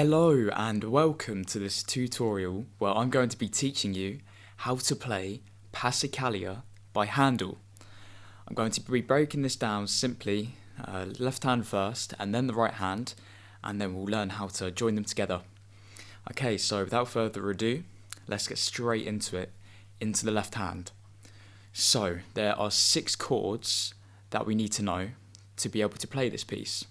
Hello and welcome to this tutorial where I'm going to be teaching you how to play Passacaglia by Händel. I'm going to be breaking this down simply, left hand first and then the right hand, and then we'll learn how to join them together. Okay, so without further ado, let's get straight into it, into the left hand. So there are 6 chords that we need to know to be able to play this piece.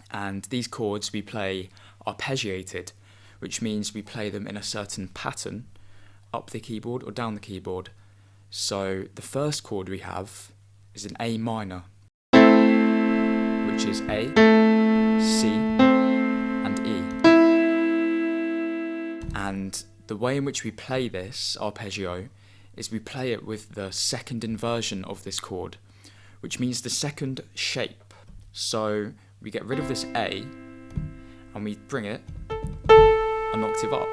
And these chords we play arpeggiated, which means we play them in a certain pattern up the keyboard or down the keyboard. So the first chord we have is an A minor, which is A, C and E. And the way in which we play this arpeggio is we play it with the second inversion of this chord, which means the second shape. So we get rid of this A and we bring it an octave up.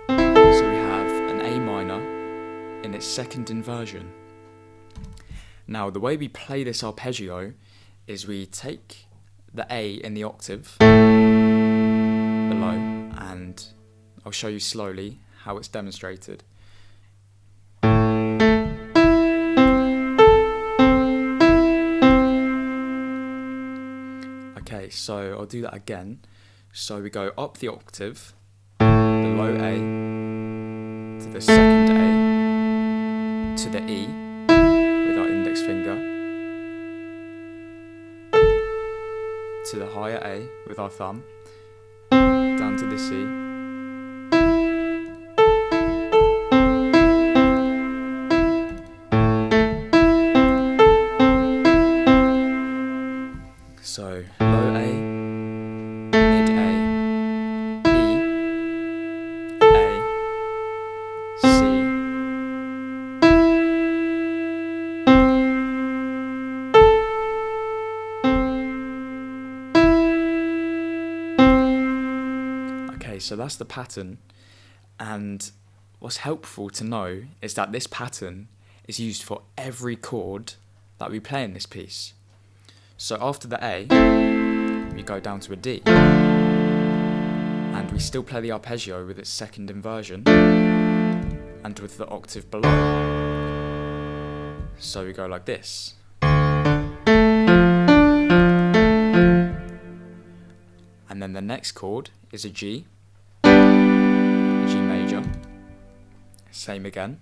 So we have an A minor in its second inversion. Now the way we play this arpeggio is we take the A in the octave below, and I'll show you slowly how it's demonstrated. Okay, so I'll do that again. So we go up the octave, below A, to the second A, to the E with our index finger, to the higher A with our thumb, down to the C, so low A, mid A, E, A, C, okay, so that's the pattern, and what's helpful to know is that this pattern is used for every chord that we play in this piece. So after the A, we go down to a D, and we still play the arpeggio with its second inversion and with the octave below. So we go like this. And then the next chord is a G major, same again.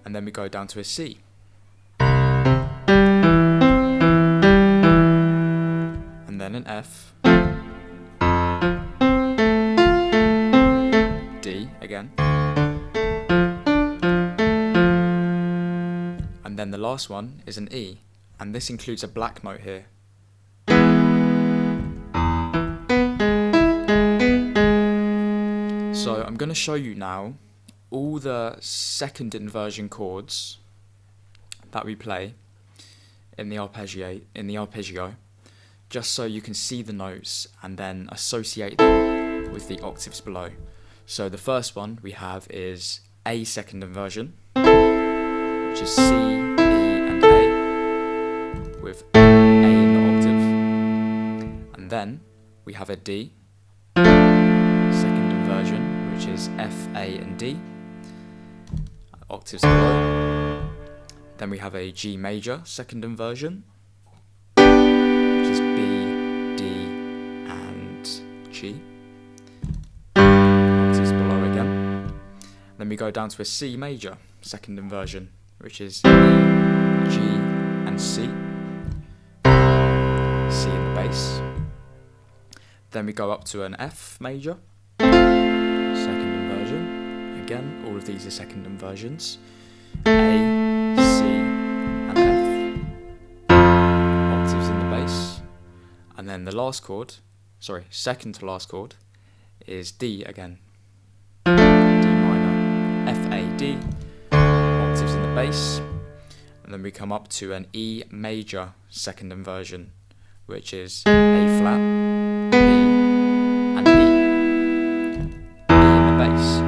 And then we go down to a C. And then an F. D again. And then the last one is an E. And this includes a black note here. So I'm going to show you now all the second inversion chords that we play in the arpeggio, just so you can see the notes and then associate them with the octaves below. So the first one we have is A second inversion, which is C, E and A, with A in the octave. And then we have a D second inversion, which is F, A and D, octaves below. Then we have a G major second inversion, which is B, D and G, octaves below again. Then we go down to a C major second inversion, which is E, G and C, C in the bass. Then we go up to an F major second inversion. Again, all of these are second inversions. A, C, and F. Octaves in the bass. And then the last chord, second to last chord, is D again. D minor, F, A, D. Octaves in the bass. And then we come up to an E major second inversion, which is A flat, B, and E. E in the bass.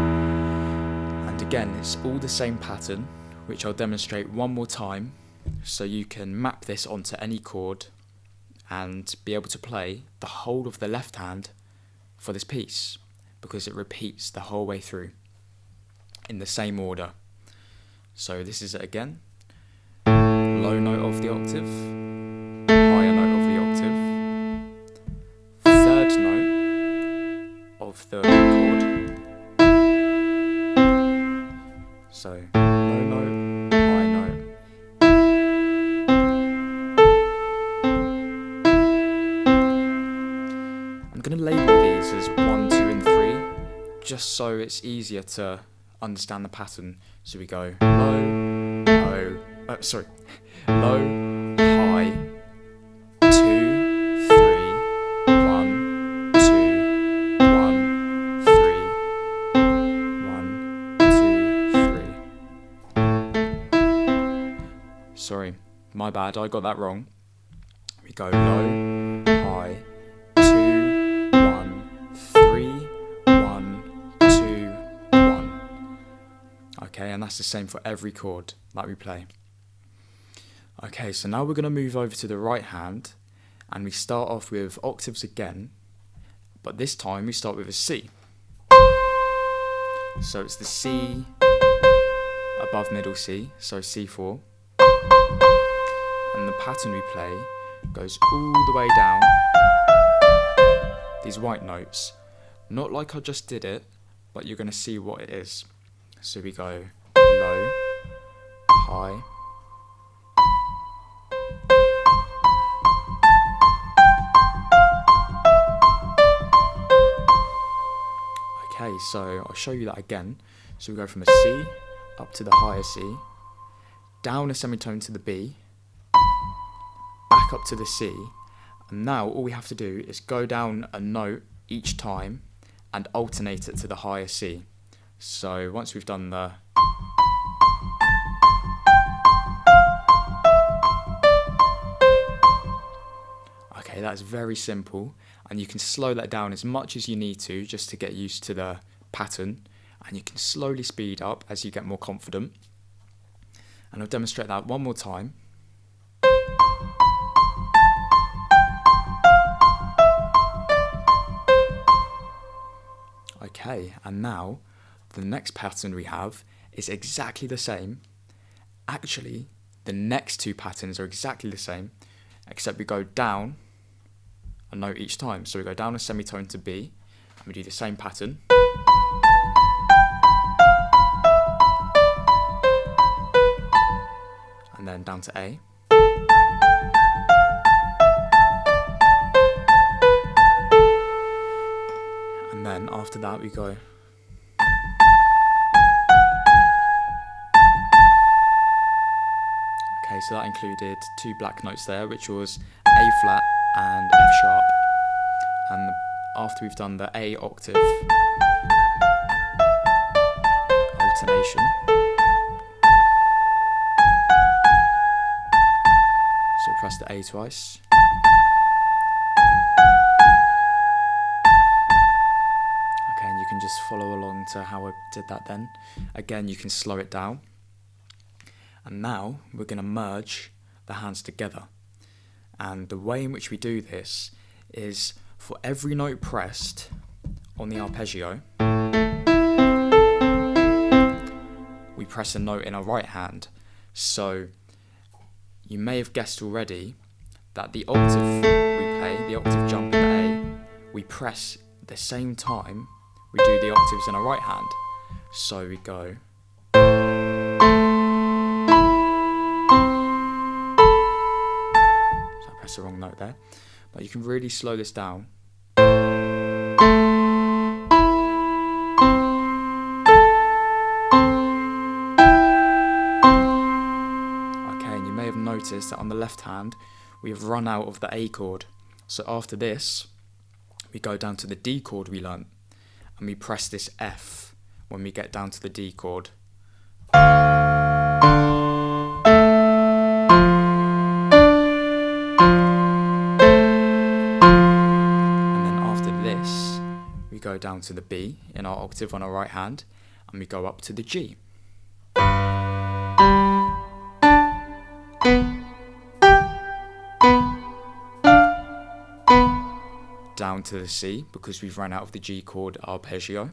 Again, it's all the same pattern, which I'll demonstrate one more time So you can map this onto any chord and be able to play the whole of the left hand for this piece, because it repeats the whole way through in the same order. So this is it again. Low note of the octave, higher note of the octave, third note of the chord. So low note, high note. I'm going to label these as 1, 2 and 3, just so it's easier to understand the pattern. So we go low, low, high, 2, 3, 1, 2, 1, 3, 1, 2, 3. Sorry, my bad, I got that wrong. We go low, high, 2, 1, 3, 1, 2, 1. Okay, and that's the same for every chord that we play. Okay, so now we're going to move over to the right hand, and we start off with octaves again, but this time we start with a C. So it's the C above middle C, so C4, and the pattern we play goes all the way down these white notes, not like I just did it, but you're going to see what it is. So we go low, high, okay, so I'll show you that again. So we go from a C up to the higher C, down a semitone to the B, back up to the C, and now all we have to do is go down a note each time and alternate it to the higher C. So once we've done the okay, that's very simple, and you can slow that down as much as you need to just to get used to the pattern, and you can slowly speed up as you get more confident. And I'll demonstrate that one more time. Okay, and now the next pattern we have is exactly the same. Actually, the next two patterns are exactly the same, except we go down a note each time. So we go down a semitone to B, and we do the same pattern. And then down to A. And then after that we go okay, so that included two black notes there, which was A flat and F sharp. And after we've done the A octave alternation, so press the A twice. Okay, and you can just follow along to how I did that then. Again, you can slow it down. And now we're going to merge the hands together. And the way in which we do this is for every note pressed on the arpeggio, we press a note in our right hand. So you may have guessed already that the octave we play, the octave jump in the A, we press the same time we do the octaves in our right hand. So we go. Press the wrong note there, but you can really slow this down. Okay, and you may have noticed that on the left hand we have run out of the A chord. So after this we go down to the D chord we learnt, and we press this F when we get down to the D chord. We go down to the B in our octave on our right hand, and we go up to the G. And down to the C because we've run out of the G chord arpeggio,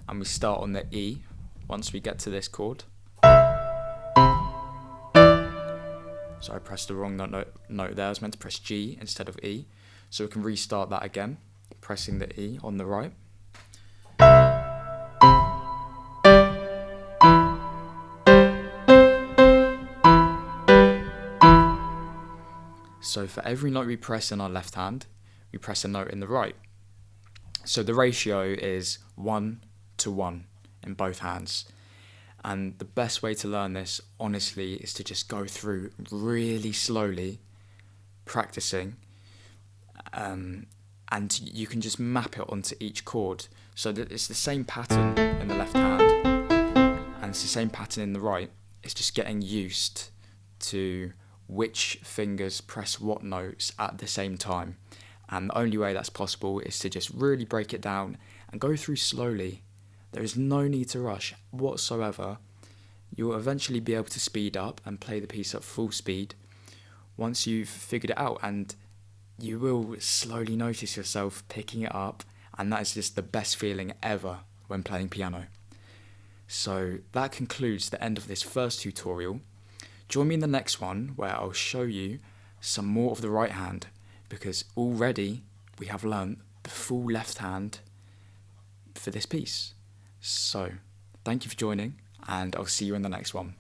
and we start on the E once we get to this chord. So I pressed the wrong note there. I was meant to press G instead of E, so we can restart that again, pressing the E on the right. So for every note we press in our left hand, we press a note in the right. So the ratio is 1 to 1 in both hands. And the best way to learn this, honestly, is to just go through really slowly, practicing, and you can just map it onto each chord. So that it's the same pattern in the left hand, and it's the same pattern in the right. It's just getting used to which fingers press what notes at the same time. And the only way that's possible is to just really break it down and go through slowly. There is no need to rush whatsoever. You will eventually be able to speed up and play the piece at full speed once you've figured it out, and you will slowly notice yourself picking it up, and that is just the best feeling ever when playing piano. So that concludes the end of this first tutorial. Join me in the next one where I'll show you some more of the right hand, because already we have learnt the full left hand for this piece. So thank you for joining, and I'll see you in the next one.